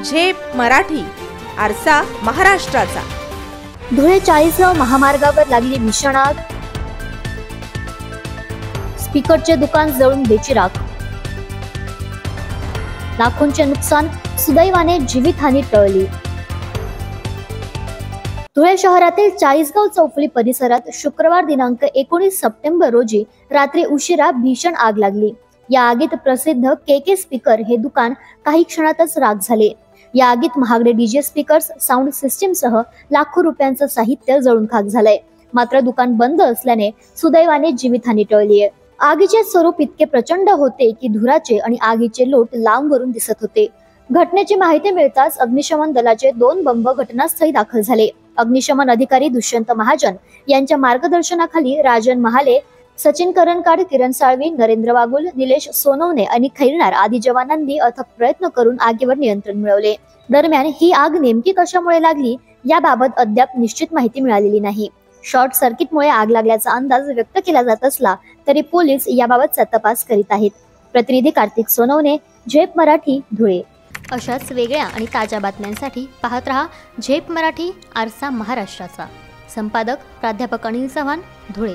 झेप मराठी, आरसा महाराष्ट्राचा। धुळे 40गाव महामार्गावर लागली भीषण आग, स्पीकरचे दुकान जळून बेचिराख, लाखोंचे नुकसान, सुदैवाने जीवितहानी टळली। धुळे शहरातील 40गाव चौफुली परिसरात शुक्रवार दिनांक 19 सप्टेंबर रोजी रात्री उशिरा भीषण आग लागली। या आगीत प्रसिद्ध के स्पीकर हे दुकान काही क्षणातच राख झाले। या आगीत महागडे डीजे स्पीकर्स, साऊंड सिस्टीम सह लाखो रुपयांचं साहित्य जळून खाक झालंय। मात्र दुकान बंद असल्याने सुदैवाने जीवितहानी टळली आहे। आगीचे स्वरूप इतके प्रचंड होते की धुराचे आणि आगीचे लोट लांबवरून दिसत होते। घटनेची माहिती मिळताच अग्निशमन दलाचे 2 बंब घटनास्थळी दाखल झाले। अग्निशमन अधिकारी दुष्यंत महाजन यांच्या मार्गदर्शनाखाली राजन महाले, सचिन करणकाड, किरण साळवी, नरेंद्र वागुल, निलेश सोनवणे आणि खैरनार आदी जवानांनी अथक प्रयत्न करून आगीवर नियंत्रण मिळवले। दरम्यान ही आग नेमकी कशामुळे लागली याबाबत अद्याप निश्चित माहिती मिळालेली नाही। शॉर्ट सर्किटमुळे आग लागल्याचा अंदाज व्यक्त केला जात असला तरी पोलीस याबाबतचा तपास करीत आहेत। प्रतिनिधी कार्तिक सोनवणे, झेप मराठी, धुळे। अशाच वेगळ्या आणि ताज्या बातम्यांसाठी पाहत रहा झेप मराठी, आरसा महाराष्ट्राचा। संपादक प्राध्यापक अनिल चव्हाण, धुळे।